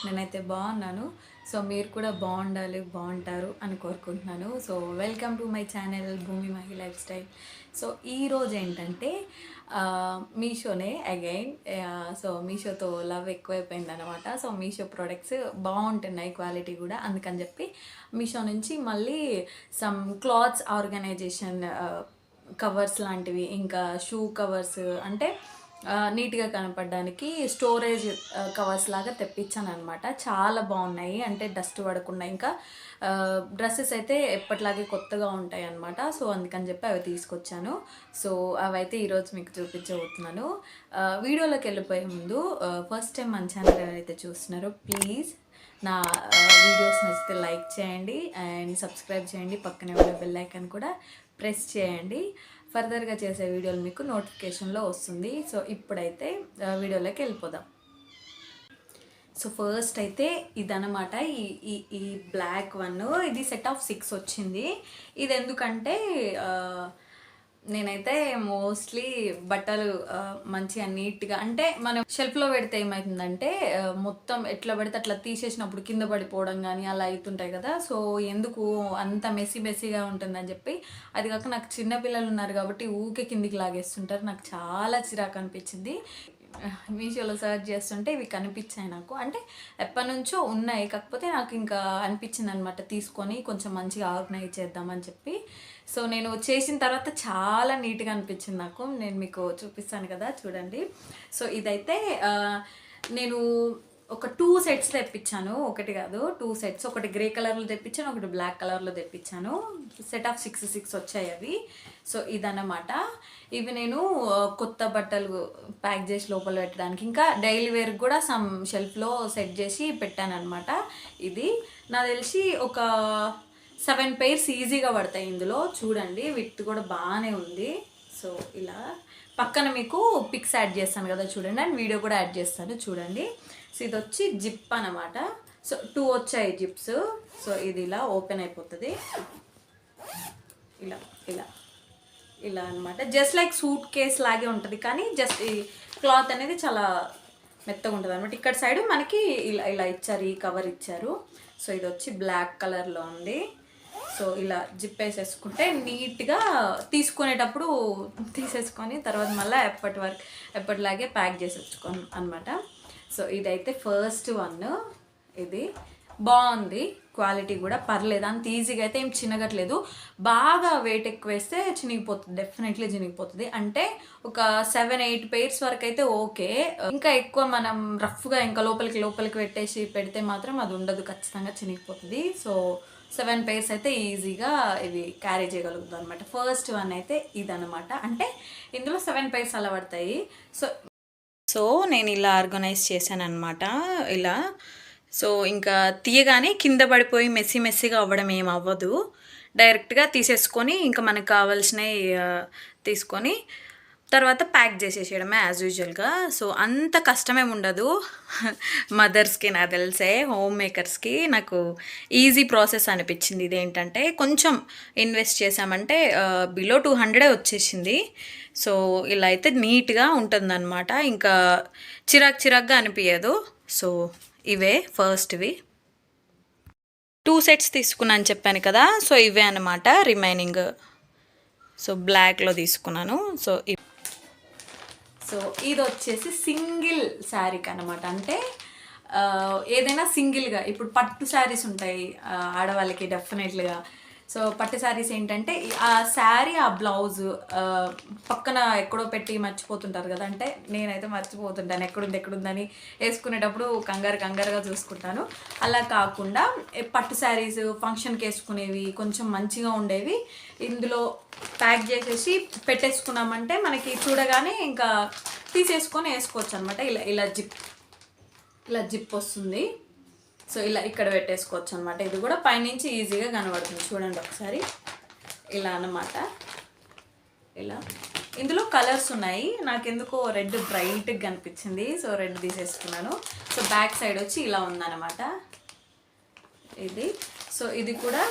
నేనైతే బాగున్నాను. సో మీరు కూడా బాగుండాలి, బాగుంటారు అని కోరుకుంటున్నాను. So welcome to my channel భూమి మహి లైఫ్ స్టైల్. సో ఈరోజు ఏంటంటే మీషోనే అగైన్. సో మీషోతో లవ్ ఎక్కువైపోయింది అనమాట. సో మీషో ప్రోడక్ట్స్ బాగుంటున్నాయి, క్వాలిటీ కూడా. అందుకని చెప్పి మీషో నుంచి మళ్ళీ సమ్ క్లాత్స్ ఆర్గనైజేషన్ కవర్స్ లాంటివి, ఇంకా షూ కవర్స్, అంటే నీట్గా కనపడడానికి స్టోరేజ్ కవర్స్ లాగా తెప్పించాను అనమాట. చాలా బాగున్నాయి, అంటే డస్ట్ పడకుండా. ఇంకా డ్రెస్సెస్ అయితే ఎప్పటిలాగే కొత్తగా ఉంటాయి అన్నమాట. సో అందుకని చెప్పి అవి తీసుకొచ్చాను. సో అవైతే ఈరోజు మీకు చూపించబోతున్నాను. వీడియోలోకి వెళ్ళిపోయే ముందు ఫస్ట్ టైం మన ఛానల్ ఎవరైతే చూస్తున్నారో ప్లీజ్ నా వీడియోస్ నచ్చితే లైక్ చేయండి అండ్ సబ్స్క్రైబ్ చేయండి. పక్కనే ఉన్న బెల్ ఐకాన్ కూడా ప్రెస్ చేయండి. ఫర్దర్గా చేసే వీడియోలు మీకు నోటిఫికేషన్లో వస్తుంది. సో ఇప్పుడైతే వీడియోలోకి వెళ్ళిపోదాం. సో ఫస్ట్ అయితే ఇదనమాట, ఈ ఈ బ్లాక్ వన్. ఇది సెట్ ఆఫ్ 6 వచ్చింది. ఇది ఎందుకంటే నేనైతే మోస్ట్లీ బట్టలు మంచిగా నీట్గా, అంటే మనం షెల్ఫ్లో పెడితే ఏమవుతుందంటే మొత్తం ఎట్లా పెడితే అట్లా తీసేసినప్పుడు కింద పడిపోవడం కానీ అలా అవుతుంటాయి కదా. సో ఎందుకు అంత మెస్సీగా ఉంటుందని చెప్పి, అది కాక నాకు చిన్నపిల్లలు ఉన్నారు కాబట్టి ఊకే కిందికి లాగేస్తుంటారు. నాకు చాలా చిరాకు అనిపించింది. మీషోలో సర్చ్ చేస్తుంటే ఇవి కనిపించాయి నాకు. అంటే ఎప్పటి నుంచో ఉన్నాయి, కాకపోతే నాకు ఇంకా అనిపించింది అనమాట తీసుకొని కొంచెం మంచిగా ఆర్గనైజ్ చేద్దామని చెప్పి. సో నేను చేసిన తర్వాత చాలా నీట్గా అనిపించింది నాకు. నేను మీకు చూపిస్తాను కదా, చూడండి. సో ఇదైతే నేను ఒక 2 సెట్స్ తెప్పించాను, ఒకటి కాదు 2 సెట్స్. ఒకటి గ్రే కలర్లో తెప్పించాను, ఒకటి బ్లాక్ కలర్లో తెప్పించాను. సెట్ ఆఫ్ 6 వచ్చాయి అవి. సో ఇదన్నమాట. ఇవి నేను కొత్త బట్టలు ప్యాక్ చేసి లోపల పెట్టడానికి, ఇంకా డైలీ వేర్ కూడా సమ్ షెల్ఫ్లో సెట్ చేసి పెట్టాను అనమాట. ఇది నాకు తెలిసి ఒక 7 pairs ఈజీగా పడతాయి ఇందులో. చూడండి, విత్ కూడా బాగానే ఉంది. సో ఇలా పక్కన మీకు పిక్స్ యాడ్ చేస్తాను కదా, చూడండి. అండ్ వీడియో కూడా యాడ్ చేస్తాను, చూడండి. సో ఇది వచ్చి జిప్ అనమాట. సో 2 వచ్చాయి జిప్స్. సో ఇది ఇలా ఓపెన్ అయిపోతుంది, ఇలా ఇలా ఇలా అనమాట. జస్ట్ లైక్ సూట్ కేస్ లాగే ఉంటుంది, కానీ జస్ట్ ఈ క్లాత్ అనేది చాలా మెత్తగా ఉంటుంది అనమాట. ఇక్కడ సైడ్ మనకి ఇలా ఇలా ఇచ్చారు, ఈ కవర్ ఇచ్చారు. సో ఇది వచ్చి బ్లాక్ కలర్లో ఉంది. సో ఇలా జిప్ వేసేసుకుంటే నీట్గా తీసుకునేటప్పుడు తీసేసుకొని తర్వాత మళ్ళీ ఎప్పటిలాగే ప్యాక్ చేసేసుకోను అనమాట. సో ఇదైతే ఫస్ట్ వన్. ఇది బాగుంది, క్వాలిటీ కూడా పర్లేదు, అంత ఈజీగా అయితే ఏం చినగట్లేదు. బాగా వెయిట్ ఎక్కువ వేస్తే చినిగిపోతుంది, డెఫినెట్లీ చినిగిపోతుంది. అంటే ఒక 7-8 pairs వరకు అయితే ఓకే. ఇంకా ఎక్కువ మనం రఫ్గా ఇంకా లోపలికి పెట్టేసి పెడితే మాత్రం అది ఉండదు, ఖచ్చితంగా చినిగిపోతుంది. సో 7 pairs అయితే ఈజీగా ఇవి క్యారీ చేయగలుగుతుంది అనమాట. ఫస్ట్ వన్ అయితే ఇదనమాట. అంటే ఇందులో 7 pairs అలా పడతాయి. సో నేను ఇలా ఆర్గనైజ్ చేశాను అనమాట, ఇలా. సో ఇంకా తీయగానే కింద పడిపోయి మెస్సీగా అవ్వడం ఏం అవ్వదు. డైరెక్ట్గా తీసేసుకొని ఇంకా మనకు కావాల్సినవి తీసుకొని తర్వాత ప్యాక్ చేసేసేయడమే యాజ్ యూజువల్గా. సో అంత కష్టమేమి ఉండదు. మదర్స్కి, నాకు తెలిసే హోమ్ మేకర్స్కి నాకు ఈజీ ప్రాసెస్ అనిపించింది. ఇదేంటంటే కొంచెం ఇన్వెస్ట్ చేసామంటే బిలో 200 వచ్చేసింది. సో ఇలా అయితే నీట్గా ఉంటుందన్నమాట, ఇంకా చిరాగ్గా అనిపించదు. సో ఇవే ఫస్ట్వి 2 సెట్స్ తీసుకున్నాను చెప్పాను కదా. సో ఇవే అన్నమాట రిమైనింగ్. సో బ్లాక్లో తీసుకున్నాను. సో ఇది వచ్చేసి సింగిల్ శారీకి అనమాట. అంటే ఏదైనా సింగిల్గా, ఇప్పుడు పట్టు శారీస్ ఉంటాయి ఆడవాళ్ళకి డెఫినెట్లీగా. సో పట్టు శారీస్ ఏంటంటే ఆ శారీ, ఆ బ్లౌజ్ పక్కన ఎక్కడో పెట్టి మర్చిపోతుంటారు కదా. అంటే నేనైతే మర్చిపోతుంటాను ఎక్కడుందని, వేసుకునేటప్పుడు కంగారుగా చూసుకుంటాను. అలా కాకుండా పట్టు శారీస్ ఫంక్షన్కి వేసుకునేవి, కొంచెం మంచిగా ఉండేవి ఇందులో ప్యాక్ చేసేసి పెట్టేసుకున్నామంటే మనకి చూడగానే ఇంకా తీసేసుకొని వేసుకోవచ్చు అనమాట. ఇలా జిప్ వస్తుంది. సో ఇలా ఇక్కడ పెట్టేసుకోవచ్చు అనమాట. ఇది కూడా పైనుంచి ఈజీగా కనబడుతుంది, చూడండి ఒకసారి. ఇలా అన్నమాట. ఇలా ఇందులో కలర్స్ ఉన్నాయి. నాకెందుకో రెడ్ బ్రైట్గా కనిపించింది, సో రెడ్ తీసేసుకున్నాను. సో బ్యాక్ సైడ్ వచ్చి ఇలా ఉందన్నమాట ఇది. సో ఇది కూడా.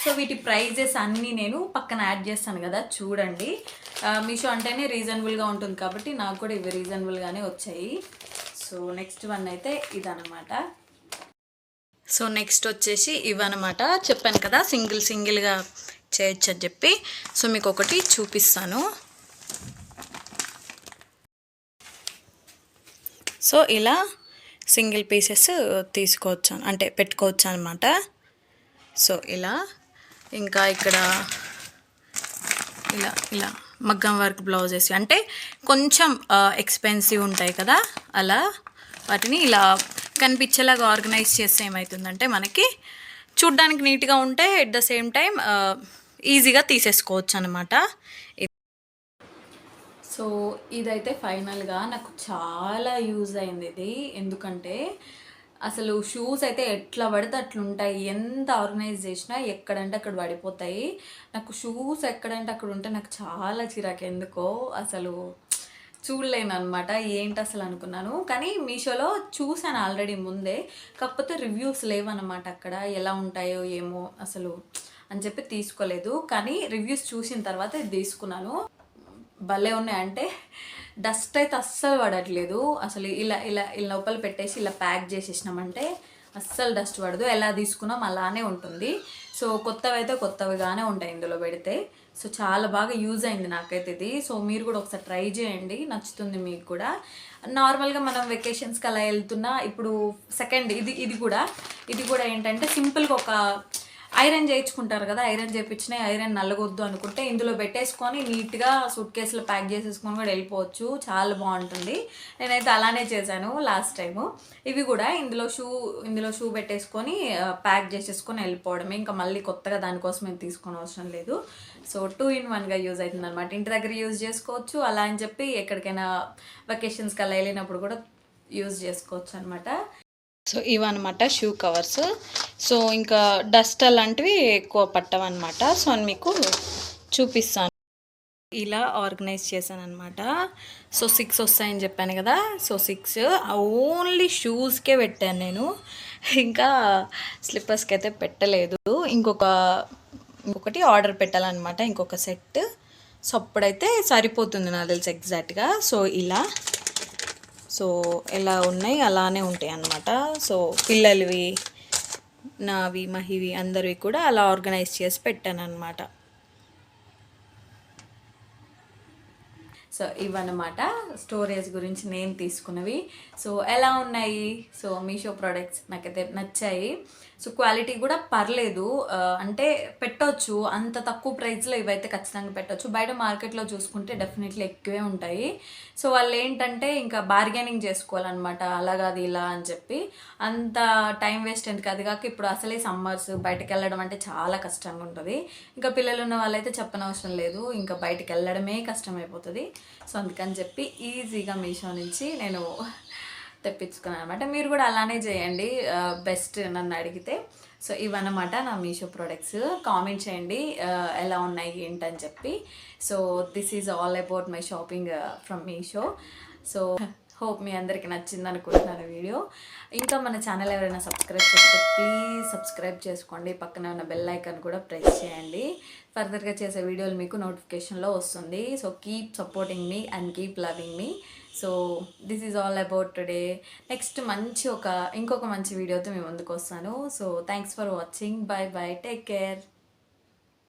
సో వీటి ప్రైజెస్ అన్నీ నేను పక్కన యాడ్ చేస్తాను కదా, చూడండి. మీషో అంటేనే రీజనబుల్గా ఉంటుంది కాబట్టి నాకు కూడా ఇవి రీజనబుల్గానే వచ్చాయి. సో సో నెక్స్ట్ వన్ అయితే ఇదనమాట. సో నెక్స్ట్ వచ్చేసి ఇవన్నమాట. చెప్పాను కదా సింగిల్గా చేయొచ్చు అని చెప్పి. సో మీకు ఒకటి చూపిస్తాను. సో ఇలా సింగిల్ పీసెస్ తీసుకోవచ్చు, అంటే పెట్టుకోవచ్చు అనమాట. సో ఇలా ఇంకా ఇక్కడ ఇలా ఇలా మగ్గం వర్క్ బ్లౌజెస్ అంటే కొంచెం ఎక్స్పెన్సివ్ ఉంటాయి కదా, అలా వాటిని ఇలా కనిపించేలాగా ఆర్గనైజ్ చేస్తే ఏమవుతుందంటే మనకి చూడ్డానికి నీట్గా ఉంటే ఎట్ ద సేమ్ టైం ఈజీగా తీసేసుకోవచ్చు అనమాట. సో ఇదైతే ఫైనల్గా నాకు చాలా యూజ్ అయింది ఇది. ఎందుకంటే అసలు షూస్ అయితే ఎట్లా పడితే అట్లుంటాయి, ఎంత ఆర్గనైజ్ చేసినా ఎక్కడంటే అక్కడ పడిపోతాయి. నాకు షూస్ ఎక్కడంటే అక్కడ ఉంటే నాకు చాలా చిరాకు, ఎందుకో అసలు చూడలేను అనమాట. ఏంటి అసలు అనుకున్నాను, కానీ మీషోలో చూసాను ఆల్రెడీ ముందే, కాకపోతే రివ్యూస్ లేవన్నమాట అక్కడ, ఎలా ఉంటాయో ఏమో అసలు అని చెప్పి తీసుకోలేదు. కానీ రివ్యూస్ చూసిన తర్వాత ఇది తీసుకున్నాను. భలే ఉన్నాయి, అంటే డస్ట్ అయితే అస్సలు పడట్లేదు. అసలు ఇలా ఇలా ఇలా లోపల పెట్టేసి ఇలా ప్యాక్ చేసేసినామంటే అస్సలు డస్ట్ పడదు, ఎలా తీసుకున్నాం అలానే ఉంటుంది. సో కొత్తవి అయితే కొత్తవిగానే ఉంటాయి ఇందులో పెడితే. సో చాలా బాగా యూజ్ అయింది నాకైతే ఇది. సో మీరు కూడా ఒకసారి ట్రై చేయండి, నచ్చుతుంది మీకు కూడా. నార్మల్గా మనం వెకేషన్స్కి అలా వెళ్తున్నా, ఇప్పుడు సెకండ్ ఇది కూడా ఏంటంటే సింపుల్గా ఒక ఐరన్ చేయించుకుంటారు కదా, ఐరన్ చేయించిన ఐరన్ నల్లగొద్దు అనుకుంటే ఇందులో పెట్టేసుకొని నీట్గా సూట్ కేసులో ప్యాక్ చేసేసుకొని కూడా వెళ్ళిపోవచ్చు, చాలా బాగుంటుంది. నేనైతే అలానే చేశాను లాస్ట్ టైము. ఇవి కూడా ఇందులో షూ పెట్టేసుకొని ప్యాక్ చేసేసుకొని వెళ్ళిపోవడమే, ఇంకా మళ్ళీ కొత్తగా దానికోసం ఏం తీసుకొని అవసరం లేదు. సో 2 in 1గా యూజ్ అవుతుంది అనమాట. ఇంటి దగ్గర యూజ్ చేసుకోవచ్చు, అలా అని చెప్పి ఎక్కడికైనా వెకేషన్స్కి అలా వెళ్ళినప్పుడు కూడా యూజ్ చేసుకోవచ్చు అనమాట. సో ఇవన్నమాట షూ కవర్స్. సో ఇంకా డస్ట్ అలాంటివి ఎక్కువ పట్టవన్నమాట. సో అని మీకు చూపిస్తాను. ఇలా ఆర్గనైజ్ చేశాను అనమాట. సో 6 వస్తాయని చెప్పాను కదా, సో 6 ఓన్లీ షూస్కే పెట్టాను నేను, ఇంకా స్లిప్పర్స్కి అయితే పెట్టలేదు. ఇంకొకటి ఆర్డర్ పెట్టాలన్నమాట, ఇంకొక సెట్. సో అప్పుడైతే సరిపోతుంది నాకు తెలిసి ఎగ్జాక్ట్గా. సో ఇలా సో ఎలా ఉన్నాయి అలానే ఉంటాయి అన్నమాట. సో పిల్లలవి, నావి, మహివి అందరివి కూడా అలా ఆర్గనైజ్ చేసి పెట్టాను అనమాట. సో ఇవన్నమాట స్టోరేజ్ గురించి నేను తీసుకున్నవి. సో ఎలా ఉన్నాయి, సో మీషో ప్రోడక్ట్స్ నాకైతే నచ్చాయి. సో క్వాలిటీ కూడా పర్లేదు, అంటే పెట్టవచ్చు, అంత తక్కువ ప్రైస్లో ఇవైతే ఖచ్చితంగా పెట్టవచ్చు. బయట మార్కెట్లో చూసుకుంటే డెఫినెట్లీ ఎక్కువే ఉంటాయి. సో వాళ్ళు ఏంటంటే ఇంకా బార్గెనింగ్ చేసుకోవాలన్నమాట, అలాగది ఇలా అని చెప్పి. అంత టైం వేస్ట్ ఎందుకు, అది కాక ఇప్పుడు అసలే సమ్మర్స్, బయటకు వెళ్ళడం అంటే చాలా కష్టంగా ఉంటుంది. ఇంకా పిల్లలు ఉన్న వాళ్ళైతే చెప్పనవసరం లేదు, ఇంకా బయటకు వెళ్ళడమే కష్టమైపోతుంది. సో అందుకని చెప్పి ఈజీగా మీషో నుంచి నేను తెప్పించుకున్నాను అనమాట. మీరు కూడా అలానే చేయండి, బెస్ట్ నన్ను అడిగితే. సో ఇవన్నమాట నా మీషో ప్రోడక్ట్స్. కామెంట్ చేయండి ఎలా ఉన్నాయి ఏంటని చెప్పి. So this is all about my shopping from Meesho. So hope మీ అందరికీ నచ్చింది అనుకుంటున్నాను వీడియో. ఇంకా మన ఛానల్ ఎవరైనా సబ్స్క్రైబ్ చేస్తే ప్లీజ్ సబ్స్క్రైబ్ చేసుకోండి, పక్కన ఉన్న బెల్ ఐకాన్ కూడా ప్రెస్ చేయండి. ఫర్దర్గా చేసే వీడియోలు మీకు నోటిఫికేషన్లో వస్తుంది. So keep supporting me and keep loving me. So this is all about today. Next ఇంకొక మంచి వీడియోతో మీ ముందుకు వస్తాను. So thanks for watching. By by, take care.